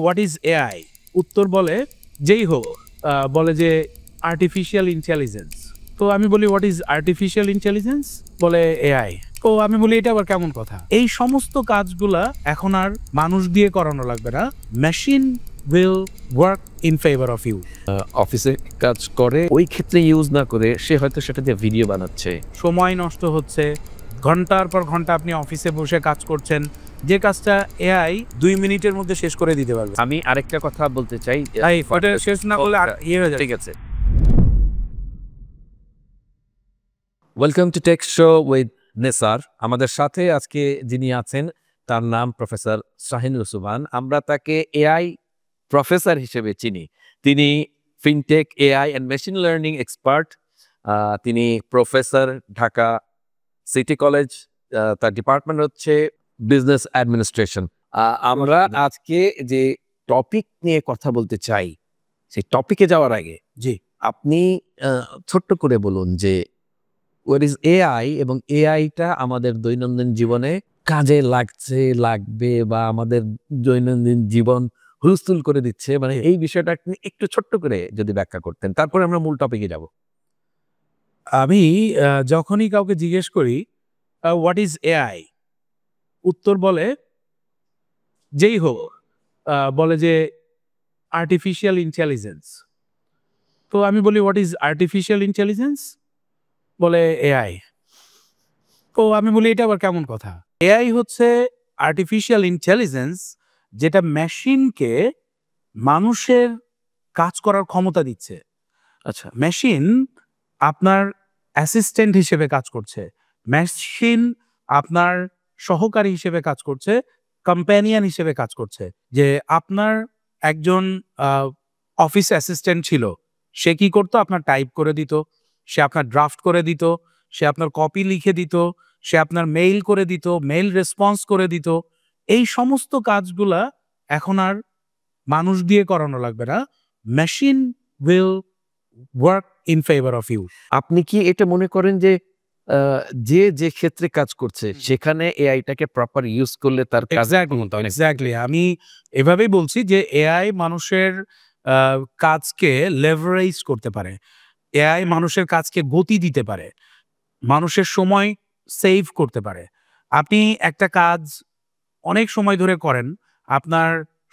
What is AI? উত্তর বলে যেই হোক বলে যে আর্টিফিশিয়াল ইন্টেলিজেন্স। তো আমি বলি হোয়াট ইজ আর্টিফিশিয়াল ইন্টেলিজেন্স? বলে এআই। তো আমি বলি এটা আবার কেমন কথা? এই সমস্ত কাজগুলা এখন আর মানুষ দিয়ে করানো লাগবে না, machine will work in favour of you. অফিসে কাজ করে ওই ক্ষেত্রে ইউজ না করে সে হয়তো সেটা দিয়ে ভিডিও বানাচ্ছে, সময় নষ্ট হচ্ছে, ঘন্টার পর ঘন্টা আপনি অফিসে বসে কাজ করছেন, যে কাজটা এআই 2 মিনিটের মধ্যে শেষ করে দিতে পারবে। আমি আরেকটা কথা বলতে চাই, ওটা শেষ না করলে আর ইয়ে হয়ে যাবে। ঠিক আছে। Welcome to tech show with Nesar. আমাদের সাথে আজকে যিনি আছেন তার নাম প্রফেসর শাহিনুর সুবহান। আমরা তাকে এআই প্রফেসর হিসেবে চিনি। তিনি fintech, AI and machine learning expert. তিনি প্রফেসর, ঢাকা সিটি কলেজ। তার ডিপার্টমেন্ট হচ্ছে বিজনেস অ্যাডমিনিস্ট্রেশন। আমরা আজকে যে টপিক নিয়ে কথা বলতে চাই, সেই টপিকে যাওয়ার আগে জি, আপনি ছোট্ট করে বলুন যে হোয়াট ইজ এআই এবং এআইটা আমাদের দৈনন্দিন জীবনে কাজে লাগবে বা আমাদের দৈনন্দিন জীবন হুলস্থুল করে দিচ্ছে, মানে এই বিষয়টা আপনি একটু ছোট্ট করে যদি ব্যাখ্যা করতেন, তারপরে আমরা মূল টপিকে যাব। আমি যখনই কাউকে জিজ্ঞেস করি হোয়াট ইজ এআই, উত্তর বলে যেই হোক বলে যে আর্টিফিশিয়াল ইন্টেলিজেন্স। তো আমি বলি হোয়াট ইজ আর্টিফিশিয়াল ইন্টেলিজেন্স? বলে এআই। তো আমি বলি এটা আবার কেমন কথা? এআই হচ্ছে আর্টিফিশিয়াল ইন্টেলিজেন্স, যেটা মেশিনকে মানুষের কাজ করার ক্ষমতা দিচ্ছে। আচ্ছা, মেশিন আপনার অ্যাসিস্ট্যান্ট হিসেবে কাজ করছে, মেশিন আপনার সহকারী হিসেবে কাজ করছে, কম্প্যানিয়ন হিসেবে কাজ করছে। যে আপনার একজন অফিস অ্যাসিস্ট্যান্ট ছিল, সে কি করতো? আপনার টাইপ করে দিত, সে আপনার ড্রাফট করে দিত, সে আপনার কপি লিখে দিত, সে আপনার মেইল করে দিত, মেইল রেসপন্স করে দিত। এই সমস্ত কাজগুলা এখন আর মানুষ দিয়ে করানো লাগবে না, machine will work in favour of you. আপনি কি এটা মনে করেন যে যে ক্ষেত্রে কাজ করছে সেখানে এআইটাকে প্রপার ইউজ করলে তার কাজ এক্স্যাক্টলি আমি এভাবেই বলছি যে এআই মানুষের কাজকে লেভারেজ করতে পারে, এআই মানুষের কাজকে গতি দিতে পারে, মানুষের সময় সেভ করতে পারে। আপনি একটা কাজ অনেক সময় ধরে করেন, আপনার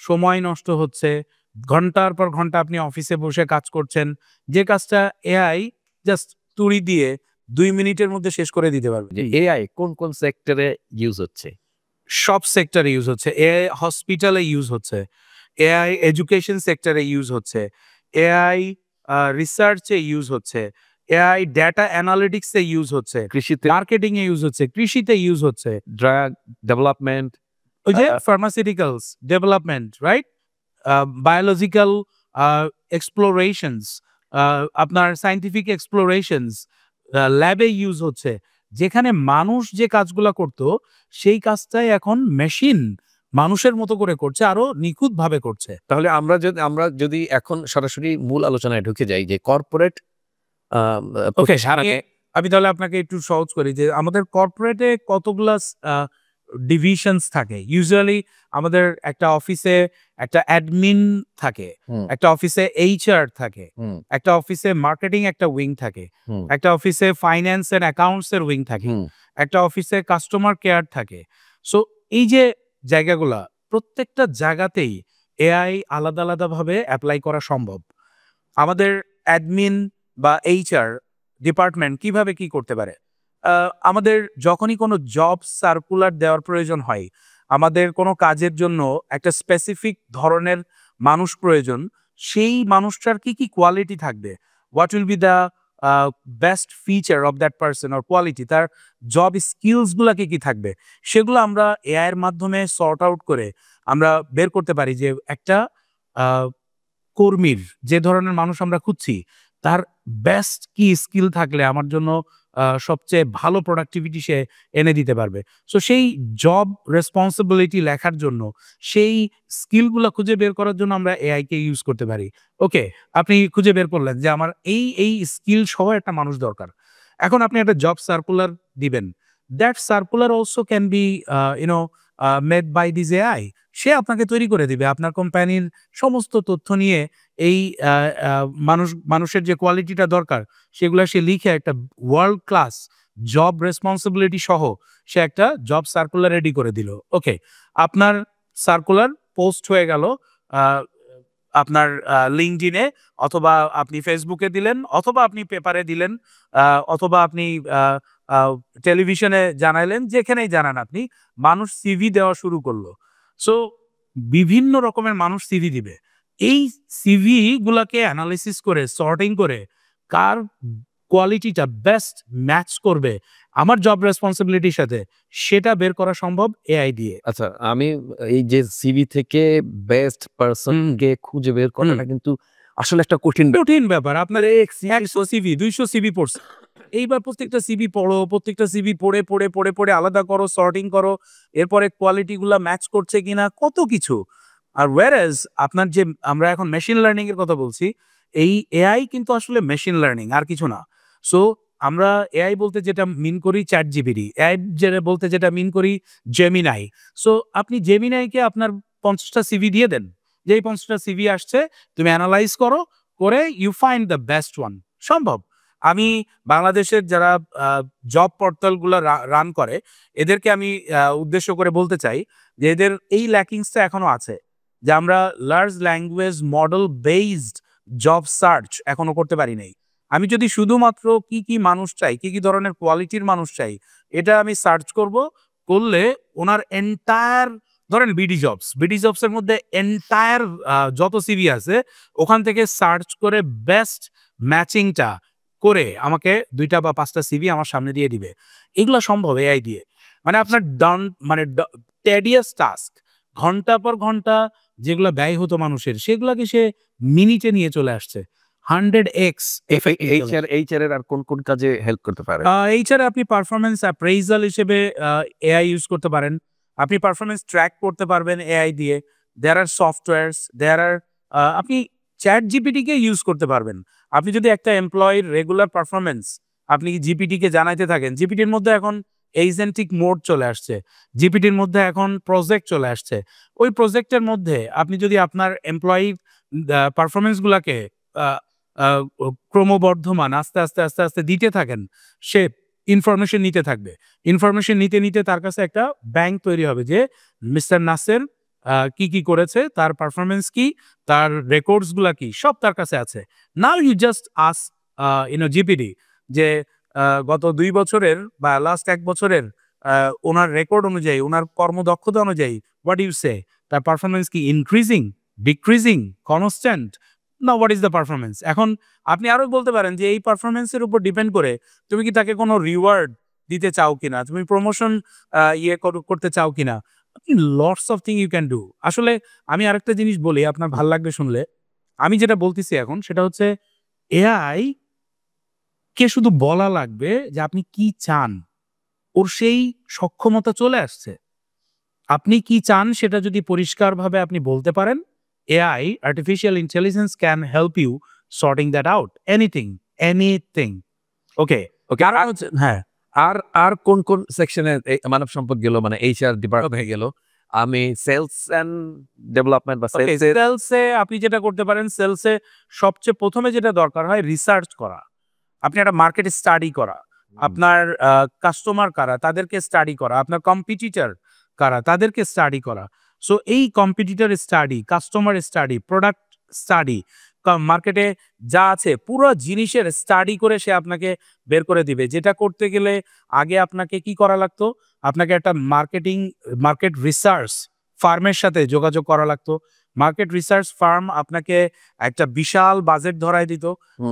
সময় নষ্ট হচ্ছে, ঘন্টার পর ঘন্টা আপনি অফিসে বসে কাজ করছেন, যে কাজটা এআই জাস্ট তুড়ি দিয়ে 2 মিনিটের মধ্যে শেষ করে দিতে পারবে। যে এআই কোন কোন সেক্টরে ইউজ হচ্ছে? সব সেক্টরে ইউজ হচ্ছে। এআই হসপিটালে ইউজ হচ্ছে, এআই এডুকেশন সেক্টরে ইউজ হচ্ছে, এআই রিসার্চে ইউজ হচ্ছে, এআই ডেটা অ্যানালিটিক্সে ইউজ হচ্ছে, কৃষিতে, মার্কেটিং এ ইউজ হচ্ছে, কৃষিতে ইউজ হচ্ছে, ড্রাগ ডেভেলপমেন্ট, ওই যে ফার্মাসিউটিক্যালস ডেভেলপমেন্ট, রাইট, বায়োলজিক্যাল এক্সপ্লোরেশনস, আপনার সায়েন্টিফিক এক্সপ্লোরেশনস ল্যাবে ইউজ হচ্ছে। যেখানে মানুষ যে কাজগুলা করতো সেই কাজটাই এখন মেশিন মানুষের মতো করে করছে, আরো নিখুঁতভাবে করছে। তাহলে আমরা যদি এখন সরাসরি মূল আলোচনায় ঢুকে যাই যে কর্পোরেট ওকে, আমি তাহলে আপনাকে একটু সহজ করি যে আমাদের কর্পোরেটে কতগুলা ডিভিশনস থাকে। ইউজুয়ালি আমাদের একটা অফিসে একটা অ্যাডমিন থাকে, একটা অফিসে এইচআর থাকে, একটা অফিসে মার্কেটিং একটা উইং থাকে, একটা অফিসে ফাইন্যান্স এন্ড অ্যাকাউন্টস এর উইং থাকে, একটা অফিসে কাস্টমার কেয়ার থাকে। সো এই যে জায়গাগুলা, প্রত্যেকটা জায়গাতেই এআই আলাদা আলাদাভাবে অ্যাপ্লাই করা সম্ভব। আমাদের অ্যাডমিন বা এইচআর ডিপার্টমেন্ট কিভাবে কি করতে পারে? আমাদের যখনই কোনো জব সার্কুলার দেওয়ার প্রয়োজন হয়, আমাদের কোনো কাজের জন্য একটা স্পেসিফিক ধরনের মানুষ প্রয়োজন, সেই মানুষটার কি কি কোয়ালিটি থাকবে, what will be the best feature of that person or quality, তার জব স্কিলসগুলো কি কি থাকবে, সেগুলো আমরা এআই এর মাধ্যমে সর্ট আউট করে আমরা বের করতে পারি যে একটা কর্মীর যে ধরনের মানুষ আমরা খুঁজছি, তার বেস্ট কি স্কিল থাকলে আমার জন্য সবচেয়ে ভালো প্রোডাক্টিভিটি সে এনে দিতে পারবে। সো সেই জব রেসপন্সিবিলিটি লেখার জন্য, সেই স্কিলগুলো খুঁজে বের করার জন্য আমরা এআই কে ইউজ করতে পারি। ওকে, আপনি খুঁজে বের করলেন যে আমার এই স্কিল সহ একটা মানুষ দরকার। এখন আপনি একটা জব সার্কুলার দিবেন, that circular also can be made by this AI, সে আপনাকে তৈরি করে দিবে আপনার কোম্পানির সমস্ত তথ্য নিয়ে। এই মানুষের যে কোয়ালিটিটা দরকার সেগুলো সে লিখে একটা ওয়ার্ল্ড ক্লাস জব রেসপন্সিবিলিটি সহ সে একটা জব সার্কুলার রেডি করে দিল। ওকে, আপনার সার্কুলার পোস্ট হয়ে গেল আপনার লিঙ্কডিনে, অথবা আপনি ফেসবুকে দিলেন, অথবা আপনি পেপারে দিলেন, অথবা আপনি টেলিভিশনে জানাইলেন, যেখানেই জানান আপনি, মানুষ সিভি দেওয়া শুরু করলো। সো বিভিন্ন রকমের মানুষ সিভি দিবে। এই সিভি গুলাকে অ্যানালিসিস করে সর্টিং করে কার কোয়ালিটিটা বেস্ট ম্যাচ করবে আমার জব রেসপন্সিবিলিটির সাথে, সেটা বের করা সম্ভব এআই দিয়ে। আচ্ছা, আমি এই যে সিভি থেকে বেস্ট পারসনকে খুঁজে বের করাটা কিন্তু আসলে একটা কঠিন ব্যাপার। আপনার 100 সিভি 200 সিভি পড়ছে, এইবার প্রত্যেকটা সিভি পড়ো, প্রত্যেকটা সিভি পড়ে পড়ে পড়ে পড়ে আলাদা করো, সর্টিং করো, এরপরে কোয়ালিটি গুলা ম্যাচ করছে কিনা, কত কিছু। আর ওয়ারেজ আপনার যে আমরা এখন মেশিন লার্নিং এর কথা বলছি, এই এআই কিন্তু আসলে মেশিন লার্নিং, আর কিছু না। সো আমরা এআই বলতে যেটা মিন করি চ্যাট জিপিটি, এআই বলতে যেটা মিন করি জেমিনাই। সো আপনি জেমিনাইকে আপনার 50টা সিভি দিয়ে দেন, যেই 50টা সিভি আসছে তুমি অ্যানালাইজ করো, করে you find the best one. সম্ভব। আমি বাংলাদেশের যারা জব পোর্টালগুলো রান করে এদেরকে আমি উদ্দেশ্য করে বলতে চাই যে এদের এই ল্যাকিংসটা এখনো আছে, যে আমরা large language model based job search এখনো করতে পারি নাই। আমি যদি শুধুমাত্র কি কি মানুষ চাই, কি কি ধরনের কোয়ালিটির মানুষ চাই, এটা আমি সার্চ করলে ওনার এন্টায়ার, ধরেন বিডি জবস এর মধ্যে এন্টায়ার যত সিভি আছে ওখান থেকে সার্চ করে বেস্ট ম্যাচিংটা করে আমাকে 2টা বা 5টা সিভি আমার সামনে দিয়ে দিবে। এগুলো সম্ভব এআই দিয়ে। মানে আপনার টেডিয়াস টাস্ক, ঘন্টা পর ঘন্টা যেগুলো ব্যয় হতো মানুষের, সেগুলোকে সে মিনিটে নিয়ে চলে আসছে 100x। এইচআর এর আর কোন কোন কাজে হেল্প করতে পারে? এইচআর আপনি পারফরমেন্স অ্যাপ্রেইজাল হিসেবে এআই ইউজ করতে পারেন, আপনি পারফরমেন্স ট্র্যাক করতে পারবেন এআই দিয়ে। দেয়ার আর সফটওয়্যারস, আপনি চ্যাট জিপিটিকে ইউজ করতে পারবেন। আপনি যদি একটা এমপ্লয়ির রেগুলার পারফরমেন্স আপনি জিপিটিকে জানাইতে থাকেন, জিপিটির মধ্যে এখন এজেন্টিক মোড চলে আসছে, জিপিটির মধ্যে এখন প্রজেক্ট চলে আসছে। ওই প্রজেক্টের মধ্যে আপনি যদি আপনার এমপ্লয়ি পারফরমেন্সগুলোকে ক্রমবর্ধমান আস্তে আস্তে আস্তে আস্তে দিতে থাকেন, সে ইনফরমেশন নিতে থাকবে। ইনফরমেশন নিতে নিতে তার কাছে একটা ব্যাংক তৈরি হবে যে মিস্টার নাসের কি কি করেছে, তার পারফরমেন্স কি, তার রেকর্ডস গুলা কি, সব তার কাছে আছে। Now you just ask GPT যে গত 2 বছরের বা লাস্ট 1 বছরের ওনার রেকর্ড অনুযায়ী, ওনার কর্মদক্ষতা অনুযায়ী হোয়াট ইউ সে, তার পারফরমেন্স কি ইনক্রিজিং, ডিক্রিজিং, কনস্ট্যান্ট, না হোয়াট ইজ দ্য পারফরমেন্স। এখন আপনি আরো বলতে পারেন যে এই পারফরমেন্সের উপর ডিপেন্ড করে তুমি কি তাকে কোনো রিওয়ার্ড দিতে চাও কিনা, তুমি প্রমোশন করতে চাও কিনা, lots of thing you can do. আসলে আমি আরেকটা জিনিস বলি, আপনার ভাল লাগবে শুনলে। আমি যেটা বলতেছি এখন সেটা হচ্ছে এআই কে শুধু বলা লাগবে যে আপনি কি চান, ওর সেই সক্ষমতা চলে আসছে। আপনি কি চান সেটা যদি পরিষ্কারভাবে আপনি বলতে পারেন, AI, artificial intelligence, can help you sorting that out. Anything. ওকে, হ্যাঁ। আর কোন কোন সেকশনে মানব সম্পদ গেল, মানে এইচআর ডিপার্টমেন্ট হয়ে গেল, আমি সেলস এন্ড ডেভেলপমেন্ট বা সেলসে আপনি যেটা করতে পারেন, সেলসে সবচেয়ে প্রথমে যেটা দরকার হয় রিসার্চ করা। আপনি একটা মার্কেট স্টাডি করা, আপনার কাস্টমার কারা তাদেরকে স্টাডি করা, আপনার কম্পিটিটর কারা তাদেরকে স্টাডি করা। সো এই competitor study, customer study, product study, মার্কেটে যা আছে পুরো জিনিসের স্টাডি করে সে আপনাকে বের করে দিবে। যেটা করতে গেলে আগে আপনাকে কি করা লাগতো, আপনাকে একটা মার্কেট রিসার্চ ফার্মের সাথে যোগাযোগ করা লাগতো। মার্কেট রিসার্চ ফার্ম আপনাকে একটা বিশাল বাজেট ধরায় দিত।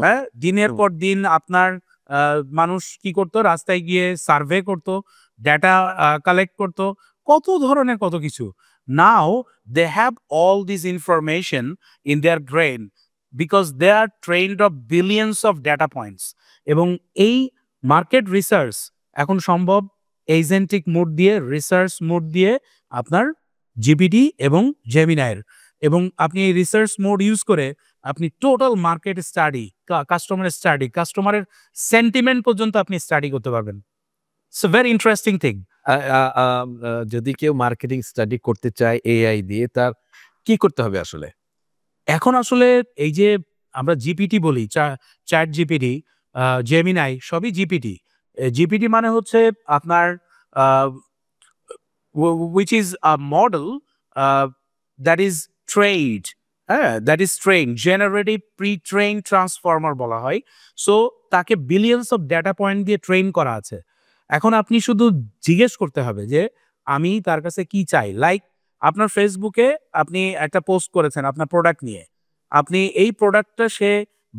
হ্যাঁ, দিনের পর দিন আপনার মানুষ কি করতো, রাস্তায় গিয়ে সার্ভে করতো, ডেটা কালেক্ট করতো, কত ধরনের কত কিছু। Now they have all this information in their brain because they are trained of billions of data points. এবং এই মার্কেট রিসার্চ এখন সম্ভব এজেন্টিক মোড দিয়ে, রিসার্চ মোড দিয়ে আপনার জিপিটি এবং জেমিনাইয়ের। এবং আপনি এই রিসার্চ মোড ইউজ করে আপনি টোটাল মার্কেট স্টাডি, কাস্টমারের সেন্টিমেন্ট পর্যন্ত আপনি স্টাডি করতে পারবেন। It's a very interesting thing. যদি কেউ মার্কেটিং স্টাডি করতে চায় এআই দিয়ে, তার কি করতে হবে আসলে? এখন আসলে এই যে আমরা জিপিটি বলি, চ্যাট জিপিটি, জেমিনাই সবই জিপিটি। জিপিটি মানে হচ্ছে আপনার which is a model that is trained, হ্যাঁ, that is trained, generative pre-trained transformer বলা হয়। সো তাকে বিলিয়ন্স অফ ডেটা পয়েন্ট দিয়ে ট্রেন করা আছে। এখন আপনি শুধু জিজ্ঞেস করতে হবে যে আমি তার কাছে কি চাই। লাইক আপনার ফেসবুকে আপনি একটা পোস্ট করেছেন আপনার প্রোডাক্ট নিয়ে, আপনি এই প্রোডাক্টটা সে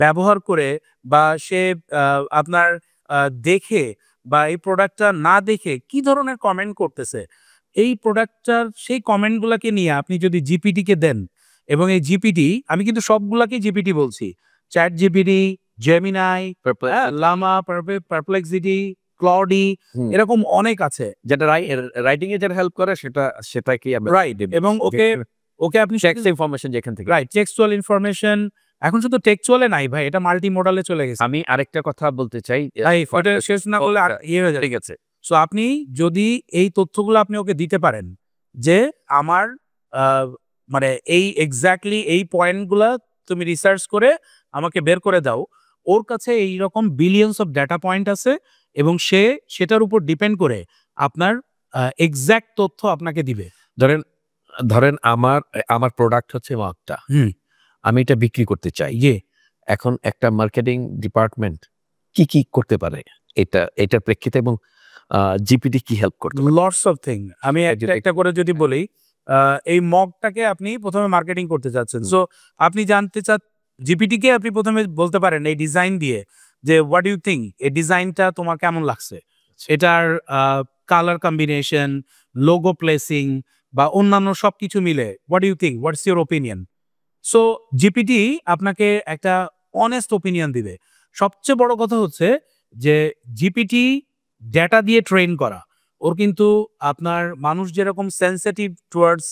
ব্যবহার করে বা সে আপনার দেখে বা এই প্রোডাক্টটা না দেখে কি ধরনের কমেন্ট করতেছে, এই প্রোডাক্টটার সেই কমেন্টগুলোকে নিয়ে আপনি যদি জিপিটিকে দেন, এবং এই জিপিটি, আমি কিন্তু সবগুলাকেই জিপিটি বলছি, chat GPT, Gemini, Lama, Perplexity, Claudie, এরকম অনেক আছে যেটা রাইটিং এ যেটা হেল্প করে সেটা কি রাইট। এবং ওকে আপনি টেক্সট ইনফরমেশন যেখান থেকে, রাইট, টেক্সচুয়াল ইনফরমেশন। এখন শুধু টেক্সচুয়ালে নাই ভাই, এটা মাল্টি মোডালে চলে গেছে। আমি আরেকটা কথা বলতে চাই, ওটা শেষ না করলে ইয়ে হয়ে যায়। ঠিক আছে। সো আপনি যদি এই তথ্যগুলো আপনি ওকে দিতে পারেন যে আমার মানে এই এক্স্যাক্টলি এই পয়েন্টগুলা তুমি রিসার্চ করে আমাকে বের করে দাও, ওর কাছে এইরকম বিলিয়ন্স অফ ডেটা পয়েন্ট আছে এবং সে সেটার উপর ডিপেন্ড করে আপনার এক্স্যাক্ট তথ্য আপনাকে দিবে। ধরেন আমার প্রোডাক্ট হচ্ছে মগটা, আমি এটা বিক্রি করতে চাই। এখন একটা মার্কেটিং ডিপার্টমেন্ট কি কি করতে পারে এটার প্রেক্ষিতে, এবং জিপিটি কি হেল্প করতে পারে? Lots of thing. আমি একটা করে যদি বলি, এই মগটাকে আপনি প্রথমে মার্কেটিং করতে চাচ্ছেন, সো আপনি জানতে জিপিটিকে আপনি প্রথমে বলতে পারেন এই ডিজাইন দিয়ে যে হোয়াট ইউ থিঙ্ক, এই ডিজাইনটা তোমার কেমন লাগছে, এটার কালার কম্বিনেশন, লোগো প্লেসিং বা অন্যান্য সবকিছু মিলে what you think, what's your opinion. So GPT আপনাকে একটা অনেস্ট ওপিনিয়ন দিবে। সবচেয়ে বড় কথা হচ্ছে যে জিপিটি ডেটা দিয়ে ট্রেন করা, ওর কিন্তু আপনার মানুষ যেরকম সেন্সিটিভ টুয়ার্ডস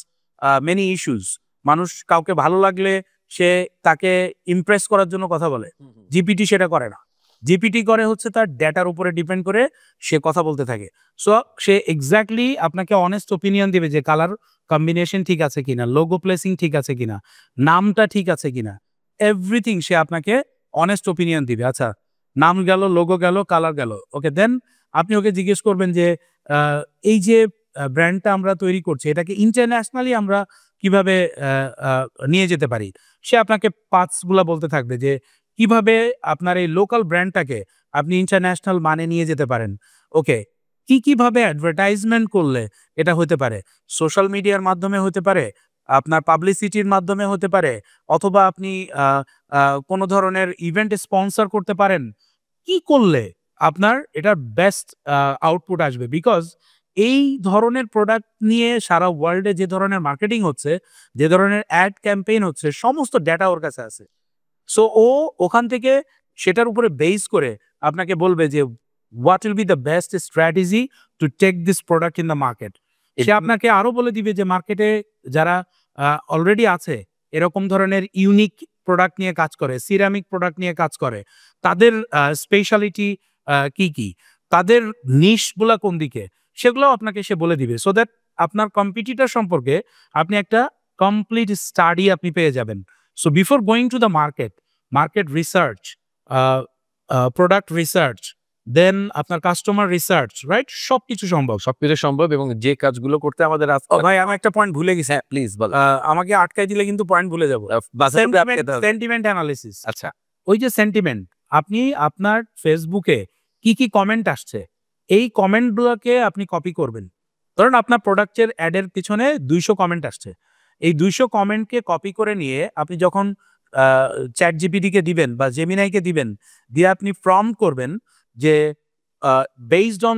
মেনি ইস্যুস, মানুষ কাউকে ভালো লাগলে সে তাকে ইমপ্রেস করার জন্য কথা বলে, জিপিটি সেটা করে না। জিপিটি করে হচ্ছে তার ডেটার উপরে ডিপেন্ড করে সে কথা বলতে থাকে। সো সে এক্স্যাক্টলি আপনাকে অনেস্ট ওপিনিয়ন দিবে যে কালার কম্বিনেশন ঠিক আছে কিনা, লোগো প্লেসিং ঠিক আছে কিনা, নামটা ঠিক আছে কিনা, এভরিথিং সে আপনাকে অনেস্ট ওপিনিয়ন দিবে। আচ্ছা, নাম গেল, লোগো গেল, কালার গেল, ওকে, দেন আপনি ওকে জিজ্ঞেস করবেন যে এই যে ব্র্যান্ডটা আমরা তৈরি করছি এটাকে ইন্টারন্যাশনালি আমরা কিভাবে নিয়ে যেতে পারি। সে আপনাকে পাথসগুলা বলতে থাকবে যে কিভাবে আপনার এই লোকাল ব্র্যান্ডটাকে আপনি ইন্টারন্যাশনাল মানে নিয়ে যেতে পারেন। ওকে, কিভাবে অ্যাডভার্টাইজমেন্ট করলে এটা হতে পারে, সোশ্যাল মিডিয়ার মাধ্যমে হতে পারে, আপনার পাবলিসিটির মাধ্যমে হতে পারে, অথবা আপনি কোনো ধরনের ইভেন্ট স্পন্সর করতে পারেন। কি করলে আপনার এটার বেস্ট আউটপুট আসবে, বিকজ এই ধরনের প্রোডাক্ট নিয়ে সারা ওয়ার্ল্ডে যে ধরনের মার্কেটিং হচ্ছে, যে ধরনের অ্যাড ক্যাম্পেইন হচ্ছে, সমস্ত ডেটা ওর কাছে আছে। সো ও ওখান থেকে সেটার উপরে বেস করে আপনাকে বলবে যে what will be the best strategy to take this product in the market. সে আপনাকে আরো বলে দিবে যে মার্কেটে যারা অলরেডি আছে এরকম ধরনের ইউনিক প্রোডাক্ট নিয়ে কাজ করে, সিরামিক প্রোডাক্ট নিয়ে কাজ করে, তাদের স্পেশালিটি কি কি, তাদের নিশগুলা কোন দিকে, সেগুলো আপনাকে সে বলে দিবে। সো দ্যাট আপনার কম্পিটিটর সম্পর্কে আপনি একটা কমপ্লিট স্টাডি আপনি পেয়ে যাবেন। So before going to the market research, product research, then আপনার কাস্টমার রিসার্চ, রাইট, সবকিছু সম্ভব। এবং যে কাজগুলো করতে আমাদের ভাই আমি একটা পয়েন্ট ভুলে গেছি, প্লিজ বল। আমাকে আটকাই দিলে কিন্তু পয়েন্ট ভুলে যাবো। Sentiment analysis. আচ্ছা, ওই যে সেন্টিমেন্ট, আপনি আপনার ফেসবুকে কি কি কমেন্ট আসছে, এই কমেন্টগুলোকে আপনি কপি করবেন। ধরুন আপনার প্রোডাক্টের অ্যাডের পিছনে 200 কমেন্ট আসছে, এই 200 কমেন্টকে কপি করে নিয়ে আপনি যখন চ্যাট জিপিটিকে দিবেন বা জেমিনাইকে দিবেন, দিয়ে আপনি প্রম্পট করবেন যে based on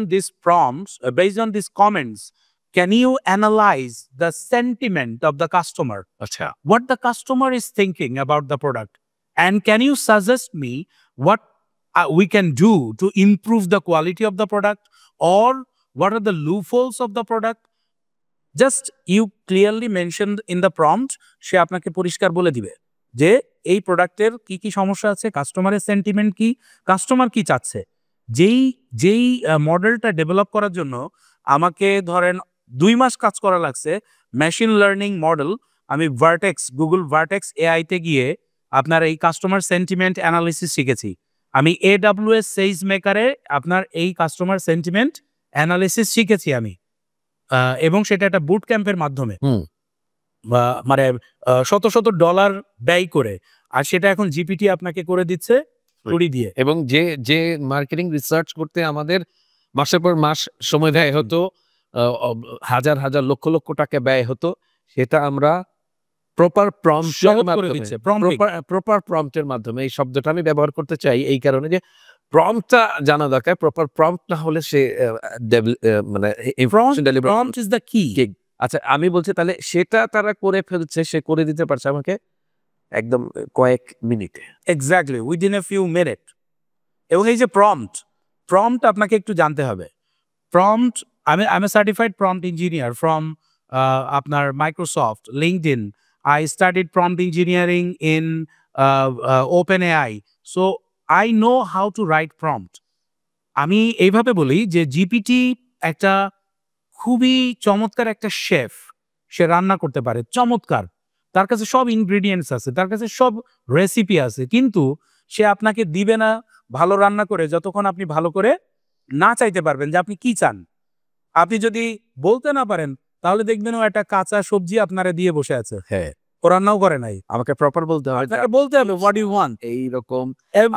these comments, can you analyze the sentiment of the customer? আচ্ছা, What the customer is thinking about the product, and can you suggest me what we can do to improve the quality of the product, or what are the loopholes of the product? Just you clearly mentioned in the prompt, সে আপনাকে পরিষ্কার বলে দিবে যে এই প্রোডাক্টের কি কি সমস্যা আছে, কাস্টমারের সেন্টিমেন্ট কি, কাস্টমার কি চাচ্ছে। যেই মডেলটা ডেভেলপ করার জন্য আমাকে ধরেন 2 মাস কাজ করা লাগছে মেশিন লার্নিং মডেল আমি গুগল ভার্টেক্স এআইতে গিয়ে আপনার এই কাস্টমার সেন্টিমেন্ট অ্যানালিসিস শিখেছি। আমি AWS সেইজ মেকারে আপনার এই কাস্টমার সেন্টিমেন্ট অ্যানালিসিস শিখেছি আমি, এবং সেটা একটা বুট ক্যাম্পের মাধ্যমে, মানে শত শত ডলার ব্যয় করে, আর সেটা এখন জিপিটি আপনাকে করে দিচ্ছে কুড়ি দিয়ে। এবং যে মার্কেটিং রিসার্চ করতে আমাদের মাসের পর মাস সময় ব্যয় হতো, হাজার হাজার লক্ষ লক্ষ টাকা ব্যয় হতো, সেটা আমরা প্রপার প্রম্পটের মাধ্যমে, এই শব্দটা আমি ব্যবহার করতে চাই এই কারণে যে প্রম্পটটা জানা দরকার। প্রপার প্রম্পট না হলে সে মানে প্রম্পট ইজ দ্য কি। আচ্ছা, আমি বলছি তাহলে সেটা তারা করে ফেলছে, সে করে দিতে পারছে আমাকে একদম কয়েক মিনিটে। Exactly, within a few minute. এবং এই যে প্রম্পট আপনাকে একটু জানতে হবে। প্রম্পট, আমি a certified prompt engineer from আপনার Microsoft, LinkedIn. I studied prompt engineering in OpenAI. So I know how to write prompt. আমি এইভাবে বলি যে জিপিটি একটা খুবই চমৎকার একটা শেফ, সে রান্না করতে পারে চমৎকার, তার কাছে সব ইনগ্রেডিয়েন্টস আছে, তার কাছে সব রেসিপি আছে, কিন্তু সে আপনাকে দিবে না ভালো রান্না করে যতক্ষণ আপনি ভালো করে না চাইতে পারবেন যে আপনি কি চান। আপনি যদি বলতে না পারেন তাহলে দেখবেন ও একটা কাঁচা সবজি আপনারা দিয়ে বসে আছে, হ্যাঁ, ও রান্নাও করে নাই। আমাকে প্রপার বলতে হবে, বলতে হবে হোয়াট ইউ ওয়ান্ট, এইরকম।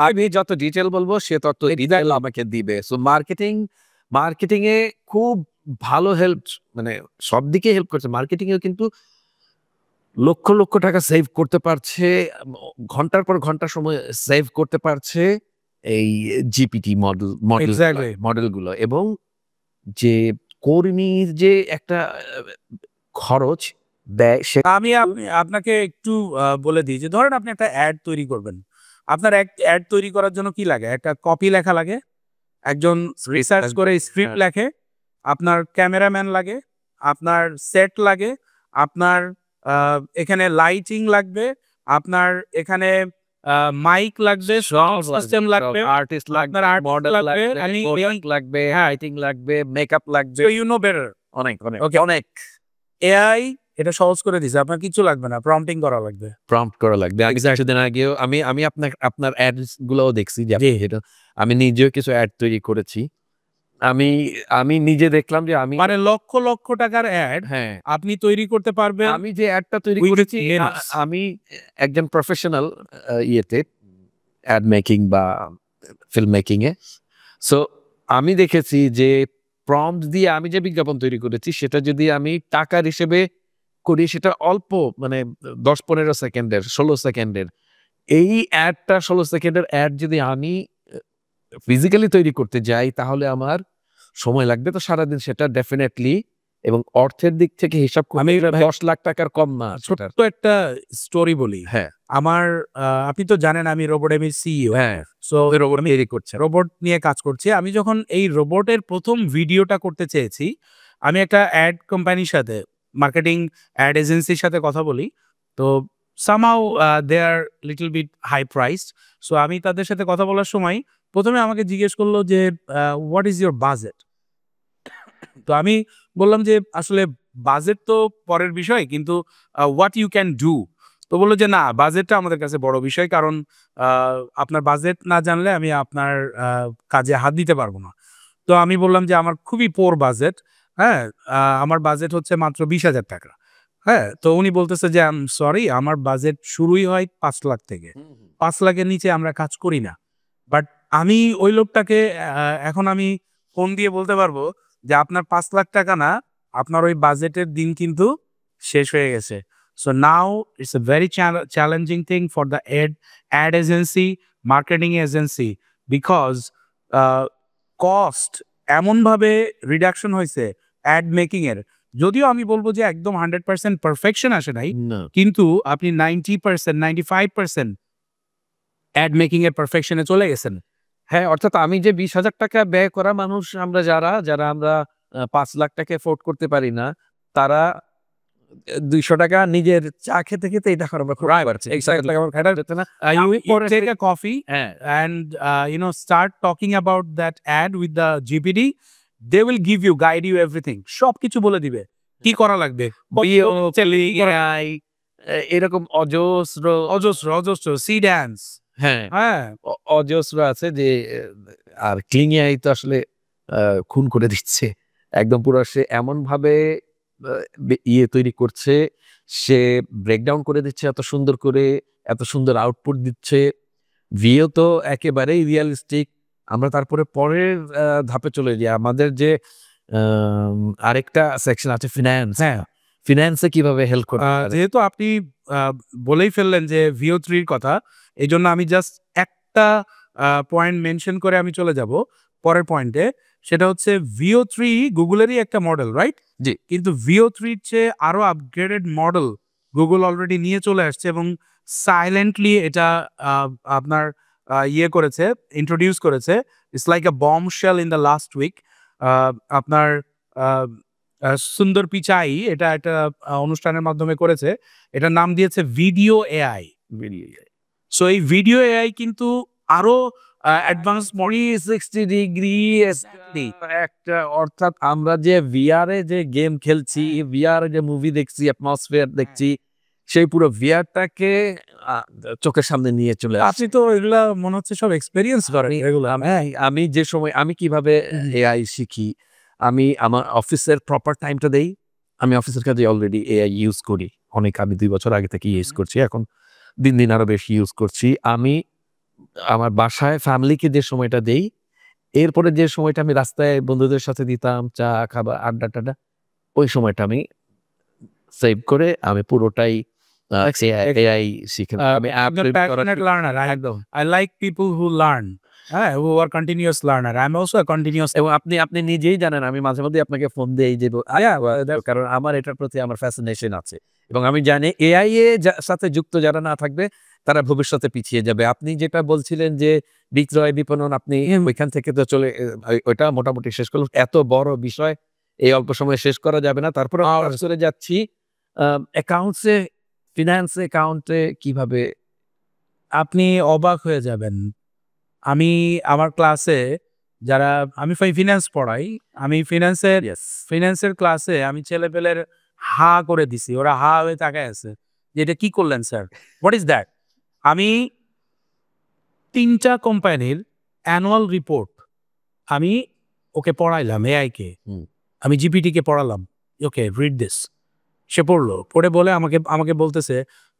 আমি যত ডিটেল বলবো সে তত ডিটেল আমাকে দিবে। সো মার্কেটিং এ খুব ভালো হেল্প, মানে সব দিকে হেল্প করছে। মার্কেটিং এও কিন্তু লক্ষ লক্ষ টাকা সেভ করতে পারছে, ঘন্টার পর ঘন্টা সময় সেভ করতে পারছে এই জিপিটি মডেলগুলো। এবং যে কর্মীর যে একটা খরচ ব্যয়, আমি আপনাকে একটু বলে দিই যে ধরেন আপনি একটা অ্যাড তৈরি করবেন। আপনার অ্যাড তৈরি করার জন্য কি লাগে? একটা কপি লেখা লাগে, একজন রিসার্চ করে স্ক্রিপ্ট লেখে, আপনার ক্যামেরাম্যান লাগে, আপনার সেট লাগে, আপনার এখানে লাইটিং লাগবে, আপনার এখানে মাইক লাগবে, সিস্টেম লাগবে, আর্টিস্ট লাগবে, মডেল লাগবে, লাইটিং লাগবে, মেকআপ লাগবে। You know better. অনেক এআই এটা সহজ করে দিছে, আপনার কিছু লাগবে না, প্রম্পটিং করা লাগবে। প্রম্পট করা লাগবে। কিছুদিন আগেও আমি আপনার অ্যাডস গুলোও দেখছি, যে আমি নিজেও কিছু অ্যাড তৈরি করেছি। আমি নিজে দেখলাম যে আমি মানে লক্ষ লক্ষ টাকার অ্যাড আপনি তৈরি করতে পারবেন। আমি যে অ্যাডটা তৈরি করেছি, আমি একজন প্রফেশনাল ইয়েতে অ্যাড মেকিং বা ফিল্ম মেকিং এ। সো আমি দেখেছি যে প্রম্পট দিয়ে আমি যে বিজ্ঞাপন তৈরি করেছি সেটা যদি আমি টাকার হিসেবে করি, সেটা অল্প, মানে 10-15 সেকেন্ডের, 16 সেকেন্ডের। এই অ্যাডটা 16 সেকেন্ডের অ্যাড যদি আমি ফিজিক্যালি তৈরি করতে যাই তাহলে আমার সময় লাগবে তো সারাদিন, সেটা ডেফিনেটলি। এবং অর্থের দিক থেকে হিসাব আমি 10 লাখ টাকার কম না। ছোট্ট একটা স্টোরি বলি। হ্যাঁ, আমার আপনি তো জানেন আমি রোবটের সিইও। হ্যাঁ, সো রোবট তৈরি করছে, রোবট নিয়ে কাজ করছি। আমি যখন এই রোবটের প্রথম ভিডিওটা করতে চেয়েছি, আমি একটা অ্যাড কোম্পানির সাথে, মার্কেটিং অ্যাড এজেন্সির সাথে কথা বলি। তো somehow they are little bit high priced. So আমি তাদের সাথে কথা বলার সময় প্রথমে আমাকে জিজ্ঞেস করলো যে হোয়াট ইজ ইউর বাজেট। তো আমি বললাম যে আসলে বাজেট তো পরের বিষয়, কিন্তু হোয়াট ইউ ক্যান ডু। তো বললো যে না, বাজেটটা আমাদের কাছে বড় বিষয়, কারণ আপনার বাজেট না জানলে আমি আপনার কাজে হাত দিতে পারবো না। তো আমি বললাম যে আমার খুবই পোর বাজেট, হ্যাঁ, আমার বাজেট হচ্ছে মাত্র 20,000 টাকা। হ্যাঁ, তো উনি বলতেছে যে সরি, আমার বাজেট শুরুই হয় 5 লাখ থেকে, 5 লাখের নিচে আমরা কাজ করি না। বাট আমি ওই লোকটাকে এখন আমি ফোন দিয়ে বলতে পারবো যে আপনার 5 লাখ টাকা না, আপনার ওই বাজেটের দিন কিন্তু শেষ হয়ে গেছে। So now it's a very challenging thing for the ad agency, marketing agency, because cost এমনভাবে রিডাকশন হয়েছে অ্যাড মেকিং এর। যদিও আমি বলবো যে একদম 100% পারফেকশন আসে নাই, কিন্তু আপনি 90%, 95% অ্যাড মেকিং এর পারফেকশনে চলে গেছেন। হ্যাঁ, অর্থাৎ আমি যে 20,000 টাকা ব্যয় করা মানুষ, আমরা যারা আমরা 5 লাখ টাকা এফোর্ড করতে পারি না, তারা 200 টাকা নিজের চা খেতে খেতে এটা করা পারছে। You take a coffee and start talking about that ad with the GPT they will give you guide you everything, সবকিছু বলে দিবে কি করা লাগবে। এরকম অজস্র অজস্র অজস্র সি ড্যান্স, হ্যাঁ হ্যাঁ অজস্র আছে যে আর ক্লিং এআই তো আসলে খুন করে দিচ্ছে একদম পুরো। সে এমন ভাবে ইয়ে তৈরি করছে, সে ব্রেকডাউন করে দিচ্ছে এত সুন্দর করে, এত সুন্দর আউটপুট দিচ্ছে। ভিও তো একেবারেই রিয়েলিস্টিক। আমরা তারপরে পরের ধাপে চলে যাই, আমাদের যে আরেকটা সেকশন আছে ফিনান্স। হ্যাঁ ফিনান্সে কিভাবে হেল্প করে? যেহেতু আপনি বলেই ফেললেন যে VO3 এর কথা, এই জন্য আমি জাস্ট একটা পয়েন্ট মেনশন করে আমি চলে যাব পরের পয়েন্টে। সেটা হচ্ছে VO3 গুগলেরই একটা মডেল, রাইট? জি। কিন্তু VO3 এর চেয়ে আরো আপগ্রেডেড মডেল গুগল অলরেডি নিয়ে চলে আসছে এবং সাইলেন্টলি এটা আপনার ইয়ে করেছে, ইন্ট্রোডিউস করেছে। It's like a bombshell in the last week. আপনার সুন্দর পিচাই এটা একটা অনুষ্ঠানের মাধ্যমে করেছে, এটার নাম দিয়েছে ভিডিও এআই। সো এই ভিডিও এআই কিন্তু আরো অ্যাডভান্স 360 ডিগ্রি একটা, অর্থাৎ আমরা যে ভিআর এ যে গেম খেলছি, ভিআর যে মুভি দেখছি, অ্যাটমসফিয়ার দেখছি, সেই পুরো ভিআরটাকে চোখের সামনে নিয়ে চলে আসছে। আপনি তো এগুলা মনে হচ্ছে সব এক্সপেরিয়েন্স করেন এগুলো। আমি যে সময় আমি কিভাবে এআই শিখি, আমি আমার অফিসের প্রপার টাইমটা দেই। আমি অফিসের কাজে অলরেডি এআই ইউজ করি অনেক, আমি 2 বছর আগে থেকে ইউজ করছি, এখন দিন দিন আরো বেশি ইউজ করছি। আমি আমার বাসায় ফ্যামিলিকে যে সময়টা দেই, এরপরে যে সময়টা আমি রাস্তায় বন্ধুদের সাথে দিতাম, চা খাবার আড্ডা টাড্ডা, ওই সময়টা আমি সেভ করে আমি পুরোটাই এআই শিখে আমি passionate learner. একদম। I like people who learn, who are continuous learner. I'm also a continuous. এবং আপনি নিজেই জানেন আমি মাঝে মধ্যে আপনাকে ফোন দেই যে কারণ আমার এটার প্রতি আমার ফ্যাসিনেশন আছে এবং আমি জানি এআই এর সাথে যুক্ত যারা না থাকবে তারা ভবিষ্যতে পিছিয়ে যাবে। আপনি যেটা বলছিলেন যে বিক্রয় বিপণন, আপনি ওইখান থেকে তো চলে ওইটা মোটামুটি শেষ করলাম। এত বড় বিষয় এই অল্প সময়ে শেষ করা যাবে না, তারপরে চলে যাচ্ছি অ্যাকাউন্টসে, ফিনান্স অ্যাকাউন্টে কিভাবে। আপনি অবাক হয়ে যাবেন। আমি আমার ক্লাসে যারা আমি ফিনান্স পড়াই, আমি ফিনান্সের ক্লাসে আমি ছেলেপেলের হা করে দিছি, ওরা হা হয়ে তাকায় আছে যে এটা কি করলেন স্যার, হোয়াট ইজ দ্যাট। আমি 3টা কোম্পানির অ্যানুয়াল রিপোর্ট আমি ওকে পড়াইলাম, এআইকে আমি জিপিটিকে পড়ালাম, ওকে রিড দিস। সে পড়লো, পড়ে বলে আমাকে বলতেছে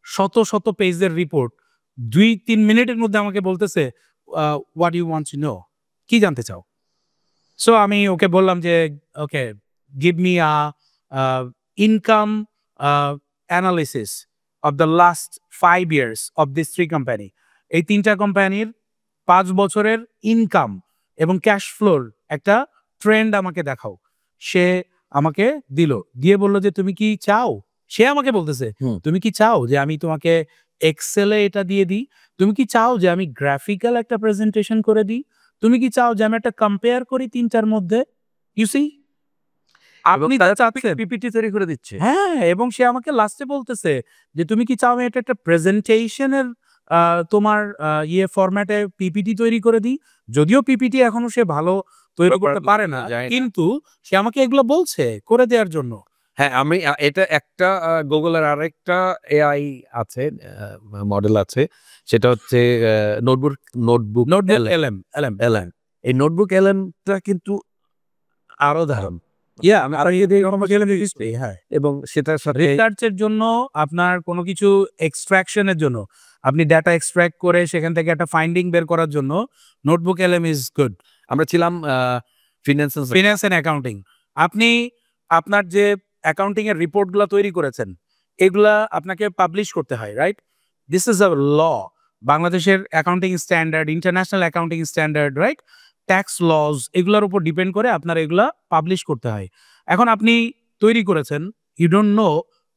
শত শত পেজের রিপোর্ট 2-3 মিনিটের মধ্যে আমাকে বলতেছে what you want to know, কি জানতে চাও। সো আমি ওকে বললাম যে okay give me a income analysis of the last 5 years of this 3 company. এই 3টা কোম্পানির 5 বছরের ইনকাম এবং ক্যাশ ফ্লোর একটা ট্রেন্ড আমাকে দেখাও। সে আমাকে দিল, দিয়ে বললো যে তুমি কি চাও, সে আমাকে বলতেছে তুমি কি চাও যে আমি তোমাকে এক্সেলে এটা দিয়ে দিই, তুমি কি চাও যে আমি গ্রাফিক্যাল একটা প্রেজেন্টেশন করে দিই, তুমি কি চাও যে আমি একটা কম্পেয়ার করি 3টার মধ্যে। ইউ সি, আপনি পিপিটি তৈরি করে দিচ্ছে। হ্যাঁ, এবং সে আমাকে লাস্টে বলতেছে যে তুমি কি চাও আমি এটা একটা প্রেজেন্টেশনের তোমার ইয়ে ফরম্যাটে পিপিটি তৈরি করে দিই। যদিও পিপিটি এখনো সে ভালো তৈরি করতে পারে না, কিন্তু সে আমাকে এগুলো বলছে করে দেওয়ার জন্য। হ্যাঁ, আমি এটা একটা গুগলের আরেকটা এআই আছে, মডেল আছে, সেটা হচ্ছে নোটবুক এলএম। এই নোটবুক এলএমটা কিন্তু আরো দারুণ। এবং সেটার সাথে রিসার্চের জন্য, আপনার কোনো কিছু এক্সট্রাকশনের জন্য, আপনি ডাটা এক্সট্রাক্ট করে সেখান থেকে একটা ফাইন্ডিং বের করার জন্য নোটবুক এলএম ইজ গুড। আমরা ছিলাম ফিনান্স অ্যান্ড অ্যাকাউন্টিং। আপনি আপনার যে অ্যাকাউন্টিং এর রিপোর্টগুলো তৈরি করেছেন এগুলা আপনাকে পাবলিশ করতে হয়, right? This is a law, বাংলাদেশের accounting standard, international accounting standard, right? Tax laws, এগুলোর উপর ডিপেন্ড করে আপনার এগুলা পাবলিশ করতে হয়। এখন আপনি তৈরি করেছেন, you don't know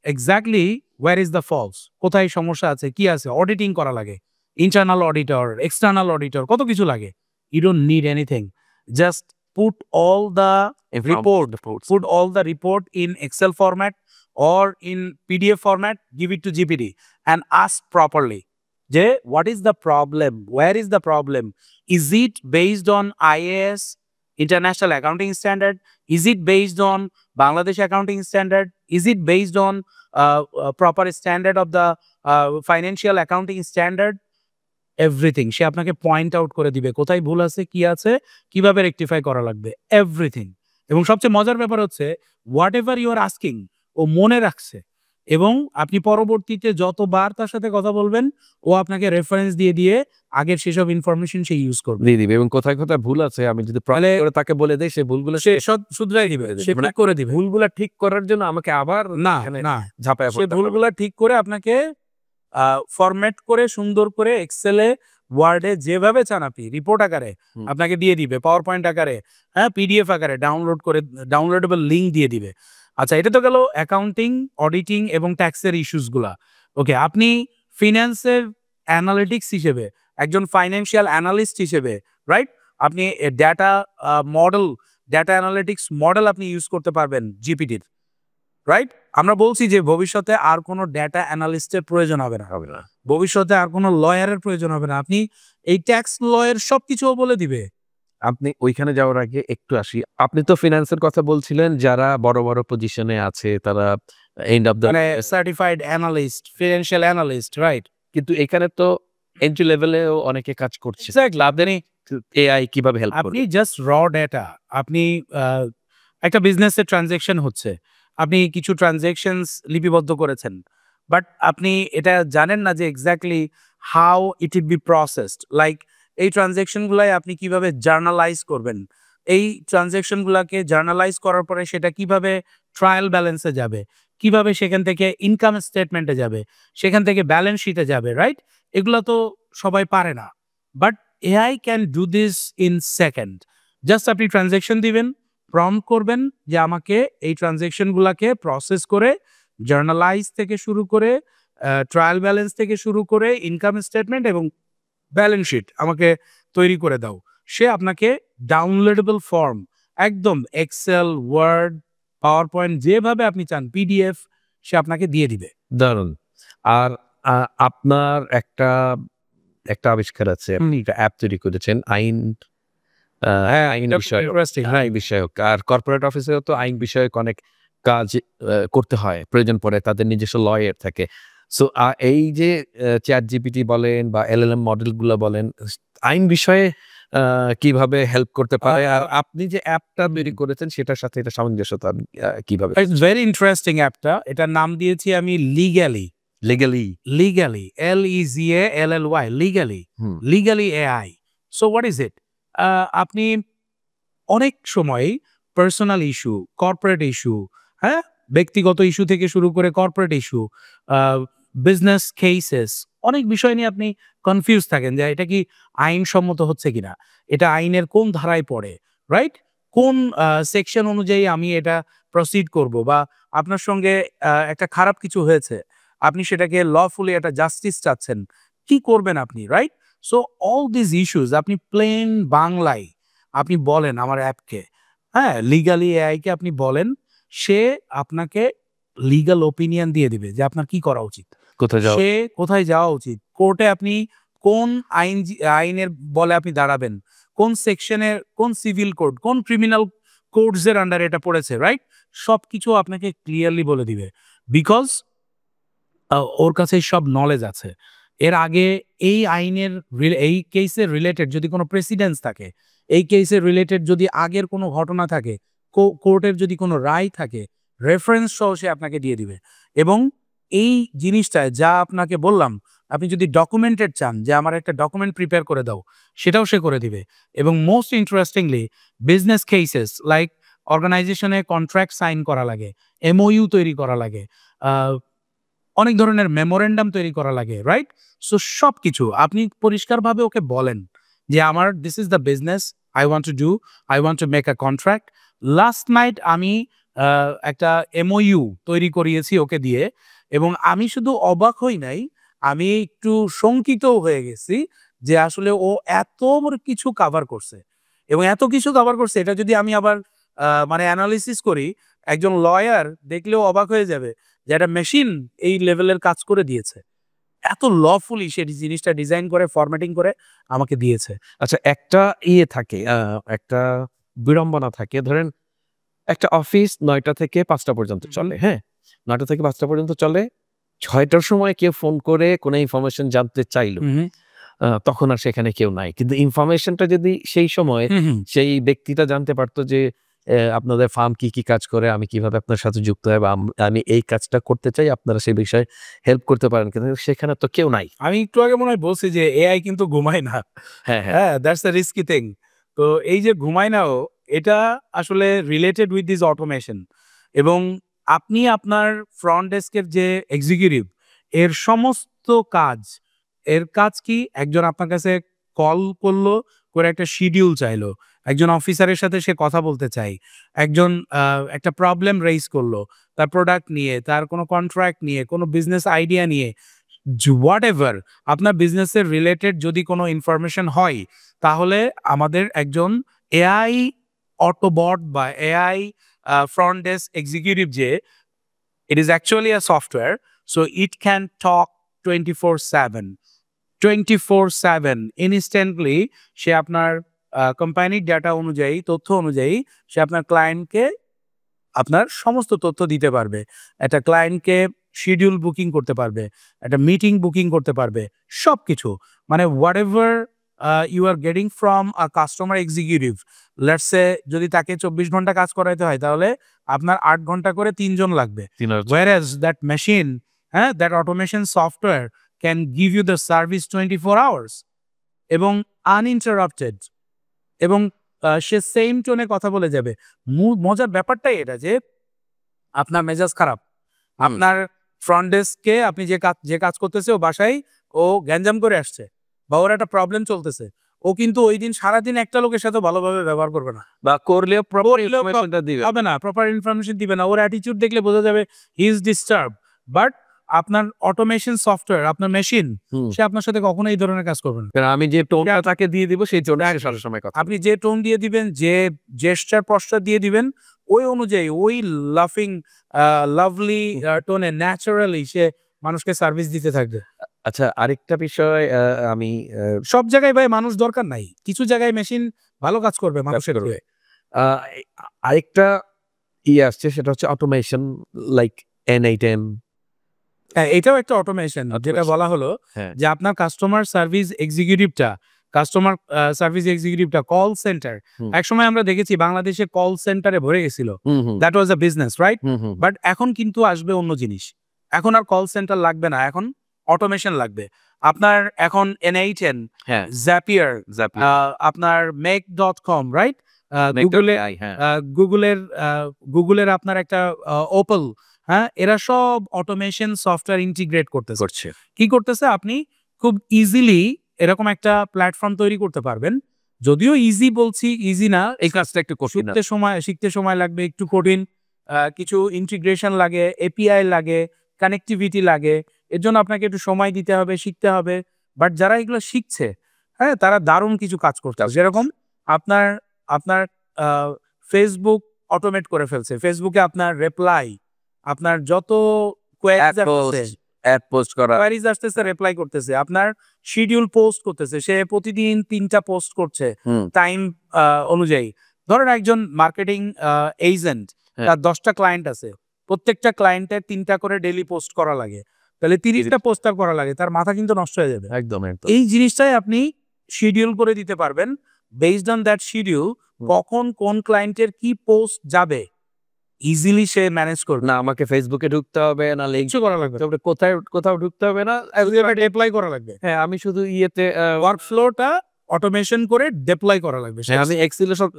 exactly where is the faults, কোথায় সমস্যা আছে, কি আছে, অডিটিং করা লাগে, ইন্টারনাল অডিটর, এক্সটার্নাল অডিটর, কত কিছু লাগে। You don't need anything, just put all the report in Excel format or in PDF format, give it to GPT and ask properly. What is the problem? Where is the problem? Is it based on IAS? international accounting standard? Is it based on Bangladesh accounting standard? Is it based on proper standard of the financial accounting standard? Everything সে আপনাকে point out করে দিবে কোথায় ভুল আছে, কি আছে, কিভাবে রেকটিফাই করা লাগবে, এভরিথিং। এবং সবচেয়ে মজার ব্যাপার হচ্ছে whatever you are asking ও মনে রাখছে, এবং আপনি পরবর্তীতে যতবার তার সাথে কথা বলবেন ও আপনাকে রেফারেন্স দিয়ে দিয়ে আগের সেসব ইনফরমেশন সে ইউজ করবে, দিয়ে দিবে। এবং কোথায় কোথায় ভুল আছে আমি যদি তাকে বলে দেই, সে ভুলগুলো সে শুধরাই দিবে, সে ঠিক করে দিবে। ভুলগুলা ঠিক করার জন্য আমাকে আবার না না ঝাঁপায় সে ভুলগুলা ঠিক করে আপনাকে ফরম্যাট করে সুন্দর করে এক্সেলে, ওয়ার্ডে যেভাবে চান আপনি রিপোর্ট আকারে আপনাকে দিয়ে দিবে, পাওয়ার পয়েন্ট আকারে, হ্যাঁ পিডিএফ আকারে ডাউনলোড করে ডাউনলোডেবল লিঙ্ক দিয়ে দিবে। আচ্ছা, এটা তো গেল অ্যাকাউন্টিং, অডিটিং এবং ট্যাক্সের ইস্যুসগুলা। ওকে, আপনি ফিনান্সের অ্যানালিটিক্স হিসেবে, একজন ফাইন্যান্সিয়াল অ্যানালিস্ট হিসেবে, রাইট, আপনি data model, data analytics model আপনি ইউজ করতে পারবেন জিপিটির, রাইট। আমরা বলছি যে ভবিষ্যতে আর কোনো ডেটা অ্যানালিস্টের প্রয়োজন হবে না, ভবিষ্যতে আর কোনো লয়ারের প্রয়োজন হবে না। আপনি এই ট্যাক্স লয়ের সবকিছুও বলে দিবে। আপনি ওইখানে যাওয়ার আগে একটু আসি, আপনি তো ফিনান্সের কথা বলছিলেন, যারা বড় বড় পজিশনে আছে তারা এন্ড অফ দ্য মানে certified analyst, financial analyst, right. কিন্তু এখানে তো এন্ট্রি লেভেলেও অনেকে কাজ করছে। আপনি এআই কিভাবে হেল্প করবে? আপনি জাস্ট র ডেটা, আপনি একটা বিজনেসের ট্রানজ্যাকশন হচ্ছে, আপনি কিছু ট্রানজ্যাকশনস লিপিবদ্ধ করেছেন, বাট আপনি এটা জানেন না যে exactly how it will be processed. Like এই ট্রানজ্যাকশনগুলাই আপনি কিভাবে জার্নালাইজ করবেন, এই ট্রানজ্যাকশনগুলোকে জার্নালাইজ করার পরে সেটা কিভাবে ট্রায়াল ব্যালেন্সে যাবে, কিভাবে সেখান থেকে ইনকাম স্টেটমেন্টে যাবে, সেখান থেকে ব্যালেন্স শিটে যাবে, রাইট। এগুলো তো সবাই পারে না, but AI can do this in second. Just আপনি ট্রানজ্যাকশন দিবেন, প্রম্পট করবেন যে আমাকে এই ট্রানজ্যাকশনগুলোকে প্রসেস করে জার্নালাইজ থেকে শুরু করে ট্রায়াল ব্যালেন্স থেকে শুরু করে ইনকাম স্টেটমেন্ট এবং ব্যালেন্স শিট আমাকে তৈরি করে দাও। সে আপনাকে ডাউনলোডেবল ফর্ম, একদম এক্সেল, ওয়ার্ড, পাওয়ার পয়েন্ট, যেভাবে আপনি চান, পিডিএফ, সে আপনাকে দিয়ে দিবে। দারুণ। আর আপনার একটা আবিষ্কার আছে, আপনি একটা অ্যাপ তৈরি করেছেন আইন, আইন বিষয়ক। আর কর্পোরেট অফিসেও তো আইন বিষয়ক অনেক কাজ করতে হয়, প্রয়োজন পড়ে, তাদের নিজস্ব লয়ার থাকে। সো এই যে চ্যাট জিপিটি বলেন বা এলএলএম মডেলগুলো বলেন, আইন বিষয়ে কিভাবে হেল্প করতে পারে? আর আপনি যে অ্যাপটা তৈরি করেছেন সেটার সাথে এটা সামঞ্জস্যতা কিভাবে? ইটস ভেরি ইন্টারেস্টিং অ্যাপটা। এটার নাম দিয়েছি আমি legally, LEGALLY, legally AI. So what is it? আপনি অনেক সময় পার্সোনাল ইস্যু, কর্পোরেট ইস্যু, হ্যাঁ, ব্যক্তিগত ইস্যু থেকে শুরু করে কর্পোরেট ইস্যু, বিজনেস কেসেস, অনেক বিষয় নিয়ে আপনি কনফিউজ থাকেন যে এটা কি আইনসম্মত হচ্ছে কিনা, এটা আইনের কোন ধারায় পড়ে, রাইট, কোন সেকশন অনুযায়ী আমি এটা প্রসিড করব, বা আপনার সঙ্গে একটা খারাপ কিছু হয়েছে, আপনি সেটাকে লফুলি একটা জাস্টিস চাচ্ছেন, কি করবেন আপনি, right. So all this issues আপনি প্লেন বাংলায় আপনি বলেন আমার অ্যাপকে, হ্যাঁ, লিগালি এআইকে আপনি বলেন, সে আপনাকে লিগাল ওপিনিয়ন দিয়ে দিবে যে আপনার কি করা উচিত, সে কোথায় যাওয়া উচিত, কোর্টে আপনি কোন আইনের বলে আপনি দাঁড়াবেন, কোন সেকশনের, কোন সিভিল কোড, কোন ক্রিমিনাল কোডসের আন্ডারে এটা পড়েছে, রাইট, সবকিছু আপনাকে ক্লিয়ারলি বলে দিবে, বিকজ ওর কাছে সব নলেজ আছে। এর আগে এই আইনের, এই কেসের রিলেটেড যদি কোনো প্রেসিডেন্স থাকে, এই কেসের রিলেটেড যদি আগের কোনো ঘটনা থাকে, কোর্টের যদি কোনো রায় থাকে, রেফারেন্স সহ সে আপনাকে দিয়ে দিবে। এবং এই জিনিসটায় যা আপনাকে বললাম, আপনি যদি ডকুমেন্টেড চান যে আমার একটা ডকুমেন্ট প্রিপেয়ার করে দাও, সেটাও সে করে দিবে। এবং most interestingly business cases, like অর্গানাইজেশনে কন্ট্রাক্ট সাইন করা লাগে, MOU তৈরি করা লাগে, অনেক ধরনের মেমোরেন্ডাম তৈরি করা লাগে, রাইট। সো সব কিছু আপনি পরিষ্কারভাবে ওকে বলেন যে আমার this is the business I want to do, I want to make a contract. Last night আমি একটা MOU তৈরি করিয়েছি ওকে দিয়ে, এবং আমি শুধু অবাক হই নাই, আমি একটু শঙ্কিতও হয়ে গেছি যে আসলে ও এত কিছু কাভার করছে, এবং এত কিছু কাভার করছে, এটা যদি আমি আবার মানে অ্যানালিসিস করি, একজন লয়ার দেখলেও অবাক হয়ে যাবে যে একটা মেশিন এই লেভেলের কাজ করে দিয়েছে, এত লফুলি সে জিনিসটা ডিজাইন করে ফরম্যাটিং করে আমাকে দিয়েছে। আচ্ছা, একটা থাকে, একটা বিড়ম্বনা থাকে, ধরেন একটা অফিস 9টা থেকে 5টা পর্যন্ত চলে, হ্যাঁ 9টা থেকে 5টা পর্যন্ত চলে, 6টার সময় কেউ ফোন করে কোনো ইনফরমেশন জানতে চাইলো, তখন আর সেখানে কেউ নাই, কিন্তু ইনফরমেশনটা যদি সেই সময় সেই ব্যক্তিটা জানতে পারতো যে আপনাদের ফার্ম কি কি কাজ করে, আমি কিভাবে আপনার সাথে যুক্ত হয়, বা আমি এই কাজটা করতে চাই, আপনারা সেই বিষয়ে হেল্প করতে পারেন, কিন্তু সেখানে তো কেউ নাই। আমি একটু আগে মনে হয় বলছি যে এআই কিন্তু ঘুমায় না। হ্যাঁ হ্যাঁ হ্যাঁ, দ্যাটস দ্য রিস্কি থিং। তো এই যে ঘুমায় নাও, এটা আসলে রিলেটেড উইথ দিস অটোমেশন। এবং আপনি আপনার ফ্রন্ট ডেস্কের যে এক্সিকিউটিভ, এর সমস্ত কাজ, এর কাজ কি, একজন আপনার কাছে কল করলো, করে একটা শিডিউল চাইলো, একজন অফিসারের সাথে সে কথা বলতে চাই, একজন একটা প্রবলেম রেইজ করলো তার প্রোডাক্ট নিয়ে, তার কোনো কন্ট্রাক্ট নিয়ে, কোনো বিজনেস আইডিয়া নিয়ে, হোয়াট এভার আপনার বিজনেসের রিলেটেড যদি কোনো ইনফরমেশন হয়, তাহলে আমাদের একজন এআই অটোবট বা এআই ফ্রন্ট ডেস্ক এক্সিকিউটিভ, যে it is actually a software, so it can talk 24/7 24/7 instantly. সে আপনার কোম্পানির ডাটা অনুযায়ী, তথ্য অনুযায়ী সে আপনার ক্লায়েন্টকে আপনার সমস্ত তথ্য দিতে পারবে। একটা ক্লায়েন্টকে শিডিউল বুকিং করতে পারবে, একটা মিটিং বুকিং করতে পারবে, সবকিছু। মানে whatever you are getting from a customer executive, let's say যদি তাকে 24 ঘন্টা কাজ করাইতে হয়, তাহলে আপনার 8 ঘন্টা করে 3 জন লাগবে। Whereas that machine, that automation software can give you the service 24 hours এবং uninterrupted, এবং সে সেম টোনে কথা বলে যাবে। মজার ব্যাপারটাই এটা যে আপনার মেজাজ খারাপ, আপনার ফ্রন্ট ডেস্কে আপনি যে কাজ করতেছে, ও বাসায় ও গ্যাঞ্জাম করে আসছে, বা ওর একটা প্রবলেম চলতেছে, ও কিন্তু ওই দিন সারাদিন একটা লোকের সাথে ভালোভাবে ব্যবহার করবে না, বা করলেও প্রপার ইনফরমেশনটা দিবে হবে না, প্রপার ইনফরমেশন দিবে না, ওর অ্যাটিটিউড দেখলে বোঝা যাবে হি ইজ ডিস্টার্ব। বাট আপনার অটোমেশন সফটওয়্যার, আপনার মেশিন, সে আপনার সাথে কখনো এই ধরনের কাজ করবে না। আমি যে টোনটা তাকে দিয়ে দিব, সেই টোনটা সব সময় কথা, আপনি যে টোন দিয়ে দিবেন, যে জেস্টার পশ্চাৎ দিয়ে দিবেন, ওই অনুযায়ী, ওই লাফিং লাভলি টোনে ন্যাচারালি সে মানুষকে সার্ভিস দিতে থাকবে। আচ্ছা, আরেকটা বিষয়, আমি সব জায়গায় ভাই মানুষ দরকার নাই, কিছু জায়গায় মেশিন ভালো কাজ করবে মানুষের চেয়ে। আরেকটা আসছে, সেটা হচ্ছে অটোমেশন, লাইক N8M। হ্যাঁ, এটাও একটা অটোমেশন, যেটা বলা হলো যে আপনার কাস্টমার সার্ভিস এক্সিকিউটিভটা কল সেন্টার। একসময় আমরা দেখেছি বাংলাদেশে কল সেন্টারে ভরে গেছিল, that was a business, right? But এখন কিন্তু আসবে অন্য জিনিস, এখন আর কল সেন্টার লাগবে না, এখন অটোমেশন লাগবে। আপনার এখন N8N, Zapier, আপনার make.com, রাইট? গুগলের আপনার একটা ওপেল, এরা সব অটোমেশন সফটওয়্যার ইন্টিগ্রেট করছে। কি করতেছে, আপনি খুব ইজিলি এরকম একটা প্ল্যাটফর্ম তৈরি করতে পারবেন। যদিও ইজি বলছি, ইজি না, এই কাজটা একটু কঠিন, শিখতে সময় লাগবে, একটু কঠিন, কিছু ইন্টিগ্রেশন লাগে, এপিআই লাগে, কানেক্টিভিটি লাগে, এর জন্য আপনাকে একটু সময় দিতে হবে, শিখতে হবে। বাট যারা এগুলো শিখছে, তারা দারুণ কিছু কাজ করতে হবে। যেরকম আপনার ফেসবুক অটোমেট করে ফেলছে, ফেসবুকে আপনার রিপ্লাই, আপনার যত কোয়ারিজ আসতেছে রিপ্লাই করতেছে, আপনার শিডিউল পোস্ট করতেছে, সে প্রতিদিন 3টা পোস্ট করছে টাইম অনুযায়ী। ধরেন একজন মার্কেটিং এজেন্ট, তার 10টা ক্লায়েন্ট আছে, প্রত্যেকটা ক্লায়েন্টের 3টা করে ডেইলি পোস্ট করা লাগে, তাহলে 30টা পোস্টার করা লাগে, তার মাথা কিন্তু নষ্ট হয়ে যাবে। একদম। এই জিনিসটাই আপনি শিডিউল করে দিতে পারবেন, বেসড অন দ্যাট শিডিউল, কখন কোন ক্লায়েন্টের কি পোস্ট যাবে ইজিলি সে ম্যানেজ করবে না। আমাকে ফেসবুকে ঢুকতে হবে না, লিংক করা লাগবে, কোথাও ঢুকতে হবে না, ডেপ্লয় করা লাগবে। হ্যাঁ, আমি শুধু ইয়েতে ওয়ার্কফ্লোটা অটোমেশন করে ডেপ্লয় করা লাগবে। আমি এক্সেলে সব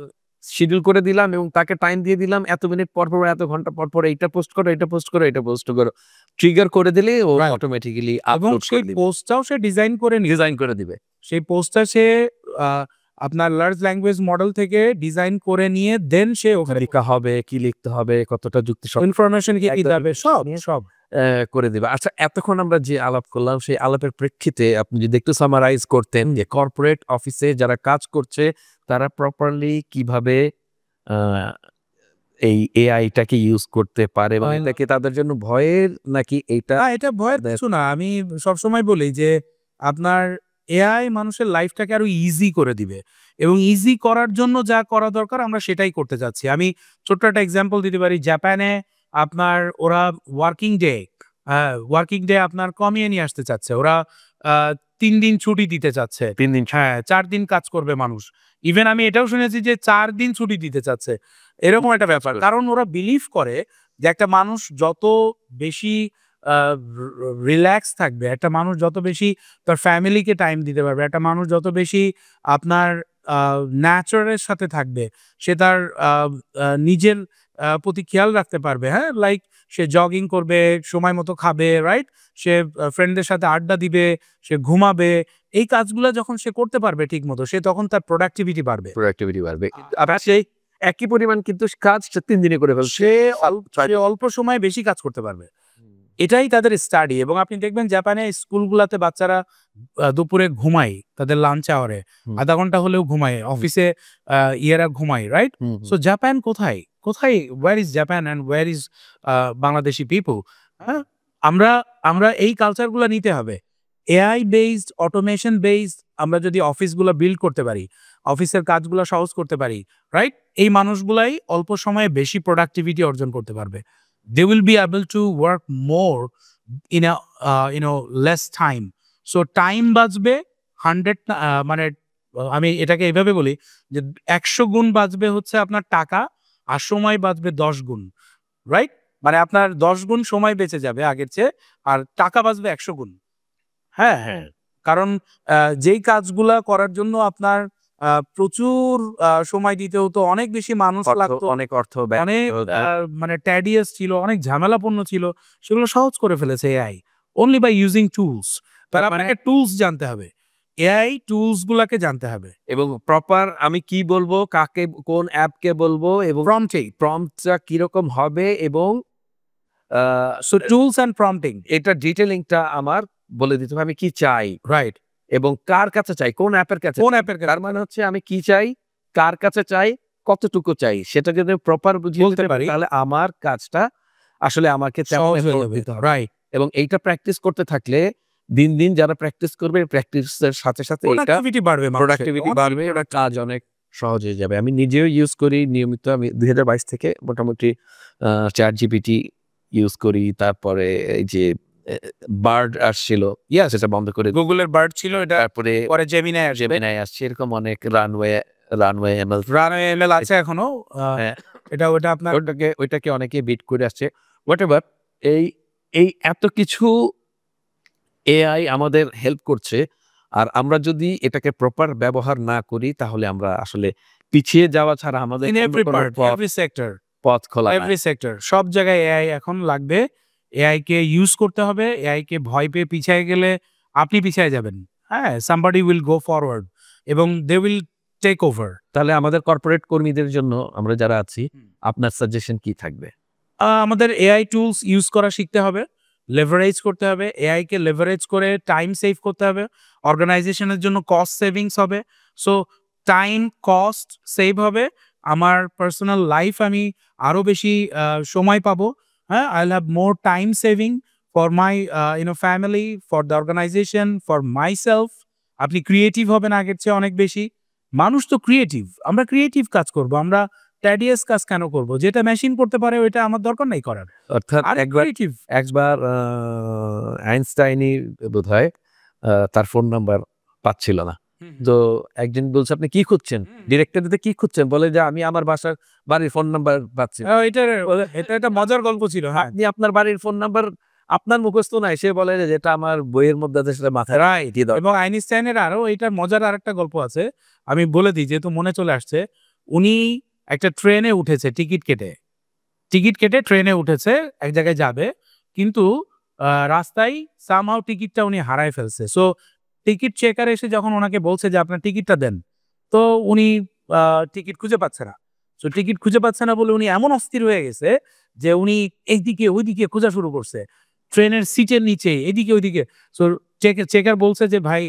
শিডিউল করে দিলাম এবং তাকে টাইম দিয়ে দিলাম, এত মিনিট পর পর, এত ঘন্টা পর পর এইটা পোস্ট করো, এটা পোস্ট করো, এটা পোস্ট করো, ট্রিগার করে দিলে ও অটোমেটিক্যালি আপলোড করে দিবে। পোস্টটাও সে ডিজাইন করে দিবে। সেই পোস্টটা সে আপনার লার্জ ল্যাঙ্গুয়েজ মডেল থেকে ডিজাইন করে নিয়ে দেন সে ওখানে লিখা হবে, কি লিখতে হবে, কতটা যুক্তি, সব ইনফরমেশন কি দিতে সব করে দিবে। আচ্ছা, এতক্ষণ আমরা যে আলাপ করলাম, সেই আলাপের প্রেক্ষিতে আপনি যদি একটু সামারাইজ করতেন যে কর্পোরেট অফিসে যারা কাজ করছে তারা প্রপারলি কিভাবে এই এআইটাকে ইউজ করতে পারে, এবং এটা কি তাদের জন্য ভয়ের নাকি? এটা ভয়ের কিছু না। আমি সবসময় বলি যে আপনার এআই মানুষের লাইফটাকে আরো ইজি করে দিবে এবং ইজি করার জন্য যা করা দরকার আমরা সেটাই করতে যাচ্ছি। আমি ছোট্ট একটা এক্সাম্পল দিতে পারি। জাপানে আপনার ওরা ওয়ার্কিং ডে আপনার কমিয়ে নিয়ে আসতে চাচ্ছে। ওরা ৩ দিন ছুটি দিতে চাচ্ছে। 3 দিন হ্যাঁ, ৪ দিন কাজ করবে মানুষ। ইভেন আমি এটাও শুনেছি যে ৪ দিন ছুটি দিতে চাচ্ছে। এরকম একটা ব্যাপার। কারণ ওরা বিলিভ করে যে একটা মানুষ যত বেশি রিল্যাক্স থাকবে, একটা মানুষ যত বেশি তার ফ্যামিলিকে টাইম দিতে পারবে, একটা মানুষ যত বেশি আপনার ন্যাচারের সাথে থাকবে, সে তার নিজের প্রতি খেয়াল রাখতে পারবে। হ্যাঁ, লাইক সে জগিং করবে, সময় মতো খাবে, রাইট? সে ফ্রেন্ডদের সাথে আড্ডা দিবে, সে ঘুমাবে। এই কাজগুলো যখন সে করতে পারবে ঠিক মতো, সে তখন তার প্রোডাক্টিভিটি বাড়বে। বাড়বে। আবার সেই একই পরিমাণ কিন্তু কাজ 3 দিনে করে ফেলছে। সে অল্প সময়ে বেশি কাজ করতে পারবে। এটাই তাদের স্টাডি। এবং আপনি দেখবেন জাপানে স্কুলগুলাতে বাচ্চারা দুপুরে ঘুমায়, তাদের লাঞ্চ আওয়ারে ০.৫ ঘন্টা হলেও ঘুমায়, অফিসে ইয়েরা ঘুমায়, রাইট? সো জাপান কোথায় where is Japan and where is Bangladeshi people? হ্যাঁ, আমরা এই কালচারগুলো নিতে হবে। এআই বেসড, অটোমেশন বেসড আমরা যদি অফিসগুলো বিল্ড করতে পারি, অফিসের কাজগুলো সহজ করতে পারি, রাইট? এই মানুষগুলাই অল্প সময়ে বেশি প্রোডাক্টিভিটি অর্জন করতে পারবে। They will be able to work more in a less time. So time বাঁচবে 100 মানে আমি এটাকে এভাবে বলি যে ১০০ গুণ বাঁচবে হচ্ছে আপনার টাকা, আর সময় বাঁচবে ১০ গুণ, রাইট? মানে আপনার ১০ গুণ সময় বেঁচে যাবে আগের চেয়ে, আর টাকা বাঁচবে ১০০ গুণ। হ্যাঁ, কারণ যেই কাজগুলা করার জন্য আপনার প্রচুর সময় দিতে হতো, অনেক বেশি মানুষ লাগতো, অনেক অর্থ অনেক মানে ট্যাডিয়াস ছিল, অনেক ঝামেলাপূর্ণ ছিল, সেগুলো সহজ করে ফেলেছে AI only by using tools. তার আপনাকে টুলস জানতে হবে, এআই টুলস গুলাকে জানতে হবে এবং প্রপার আমি কি বলবো, কাকে কোন অ্যাপকে বলবো এবং প্রম্পটটা কিরকম হবে এবং সো টুলস অ্যান্ড প্রম্পটিং এটা ডিটেলিংটা আমার বলে দিতে হবে। আমি কি চাই, রাইট, এবং কার কাছে চাই, কোন অ্যাপের কাছে। তার মানে হচ্ছে আমি কি চাই, কার কাছে চাই, কতটুকু চাই, সেটা যদি প্রপার বুঝিয়ে বলতে পারি, তাহলে আমার কাজটা আসলে আমাকে সহজ হয়ে যাবে, রাইট? এবং এইটা প্র্যাকটিস করতে থাকলে দিন দিন যারা প্র্যাকটিস করবে, প্র্যাকটিসের সাথে সাথে প্রোডাক্টিভিটি বাড়বে, প্রোডাক্টিভিটি বাড়বে, এটা কাজ অনেক সহজ হয়ে যাবে। আমি নিজেও ইউজ করি নিয়মিত। আমি 2022 থেকে মোটামুটি চ্যাট জিপিটি ইউজ করি। তারপরে এই যে বার্ড আসছিল, সেটা বন্ধ করে, গুগলের বার্ড ছিল, এটা তারপরে পরে জেমিনাই আসছে, এরকম অনেক রানওয়ে এমএল আছে এখনো। এটা ওটা আপনার ওইটাকে অনেকে বিট করে আসছে। হোয়াটএভার, এই এত কিছু এআই আমাদের হেল্প করছে, আর আমরা যদি এটাকে প্রপার ব্যবহার না করি তাহলে আমরা আসলে পিছিয়ে যাওয়া ছাড়া আমাদের পথ খোলা। এভরি সেক্টর, সব জায়গায় এআই এখন লাগবে। এআই কে ইউজ করতে হবে। এআই কে ভয় পেয়ে পিছিয়ে গেলে আপনি পিছিয়ে যাবেন। হ্যাঁ, somebody will go forward এবং they will take over. তাহলে আমাদের কর্পোরেট কর্মীদের জন্য আমরা যারা আছি, আপনার সাজেশন কি থাকবে? আমাদের এআই টুলস ইউজ করা শিখতে হবে, লেভারেজ করতে হবে। এআই কে লেভারেজ করে টাইম সেভ করতে হবে, অর্গানাইজেশনের জন্য কস্ট সেভিংস হবে। সো টাইম, কস্ট সেভ হবে, আমার পার্সোনাল লাইফ আমি আরো বেশি সময় পাবো। হ্যাঁ, I will have more time saving for my family, for the organization, for myself. আপনি ক্রিয়েটিভ হবেন আগের চেয়ে অনেক বেশি। মানুষ তো ক্রিয়েটিভ, আমরা ক্রিয়েটিভ কাজ করব। আমরা ট্যাডিয়াস কাজ কেন করব? যেটা মেশিন করতে পারে ওইটা আমার দরকার নেই করার। অর্থাৎ একবার আইনস্টাইনই বোধহয় তার ফোন নাম্বার পাচ্ছিল না, তো একজন বলছে আপনি কি খুঁজছেন, ডিরেক্টর দিতে কি খুঁজছেন, বলে যে আমি আমার বাড়ির ফোন নাম্বার পাচ্ছি। এটা একটা মজার গল্প ছিল। হ্যাঁ, আপনি আপনার বাড়ির ফোন নাম্বার আপনার মুখস্থ নাই, সে বলে যে যেটা আমার বইয়ের মধ্যে আছে সেটা মাথায়। রাইট। এবং আইনস্টাইনের আরো এটা মজার আরেকটা গল্প আছে, আমি বলে দিই যেহেতু মনে চলে আসছে। উনি একটা ট্রেনে উঠেছে, টিকিট কেটে ট্রেনে উঠেছে, এক জায়গায় যাবে, কিন্তু রাস্তায় সামহাউ টিকিটটা উনি হারায় ফেলছে। সো টিকিট চেকার এসে যখন ওনাকে বলছে যে আপনার টিকিটটা দেন, তো উনি টিকিট খুঁজে পাচ্ছে না। সো টিকিট খুঁজে পাচ্ছে না বলে উনি এমন অস্থির হয়ে গেছে যে উনি এইদিকে ওইদিকে খোঁজা শুরু করছে, ট্রেনের সিটের নিচে, এদিকে ওইদিকে। সো চেকার বলছে যে ভাই,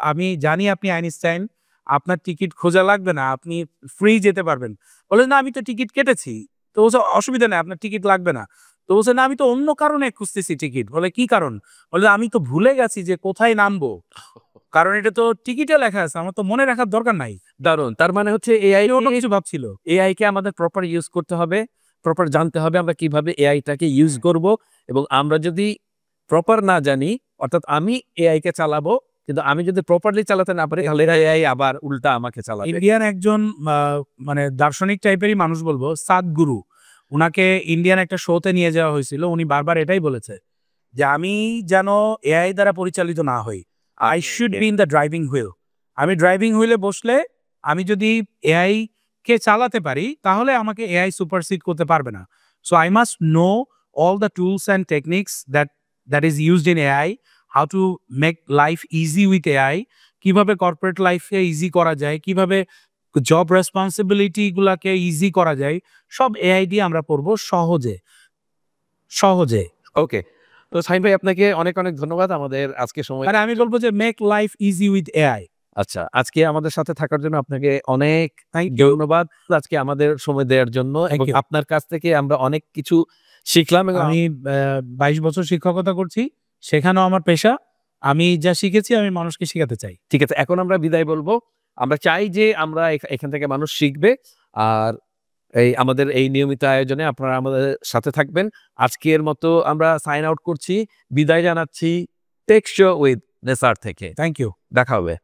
আমি জানি আপনি আইনস্টাইন, আপনার টিকিট খোঁজা লাগবে না, আপনি ফ্রি যেতে পারবেন। বলে না, আমি তো টিকিট কেটেছি। তো বলছে অসুবিধা নেই, আপনার টিকিট লাগবে না। তো বলছে না, আমি তো অন্য কারণে খুঁজতেছি টিকিট। বলে কি কারণ? বলে আমি তো ভুলে গেছি যে কোথায় নামবো। কারণ এটা তো টিকিটে লেখা আছে, আমার তো মনে রাখার দরকার নাই। দারুণ, তার মানে হচ্ছে এআই অন্য কিছু ভাবছিল। এআই কে আমাদের প্রপার ইউজ করতে হবে, প্রপার জানতে হবে আমরা কিভাবে এআইটাকে ইউজ করব। এবং আমরা যদি প্রপার না জানি, অর্থাৎ আমি এআই কে চালাবো, কিন্তু আমি যদি প্রপারলি চালাতে না পারি তাহলে এআই আবার উল্টা আমাকে চালাবে। ইন্ডিয়ান একজন মানে দার্শনিক টাইপেরই মানুষ বলবো, সাদগুরু, উনাকে ইন্ডিয়ান একটা শোতে নিয়ে যাওয়া হয়েছিল। উনি বারবার এটাই বলেছে যে আমি যেন এআই দ্বারা পরিচালিত না হই, I should be in the driving wheel. আমি ড্রাইভিং হুইলে বসলে আমি যদি এআই কে চালাতে পারি তাহলে আমাকে এআই সুপারসিড করতে পারবে না। So I must know all the tools and techniques that is used in AI, how to make life easy with AI, কিভাবে কর্পোরেট লাইফকে ইজি করা যায়, কিভাবে জব রেসপন্সিবিলিটি গুলাকে ইজি করা যায়, সব এআই দিয়ে আমরা পড়বো সহজে সহজে। ওকে, তো সাইন ভাই আপনাকে অনেক অনেক ধন্যবাদ আমাদের আজকে সময়। মানে আমি বলবো যে make life easy with AI. আচ্ছা, আজকে আমাদের সাথে থাকার জন্য আপনাকে অনেক ধন্যবাদ, আজকে আমাদের সময় দেওয়ার জন্য। এবং you. আপনার কাছ থেকে আমরা অনেক কিছু শিখলাম। এবং আমি 22 বছর শিক্ষকতা করছি, সেখানেও আমার পেশা। আমি যা শিখেছি আমি মানুষকে শেখাতে চাই। ঠিক আছে, এখন আমরা বিদায় বলবো। আমরা চাই যে আমরা এখান থেকে মানুষ শিখবে, আর আমাদের এই নিয়মিত আয়োজনে আপনারা আমাদের সাথে থাকবেন। আজকের মতো আমরা সাইন আউট করছি, বিদায় জানাচ্ছি টেক শো উইথ নেসার থেকে। Thank you. দেখা হবে।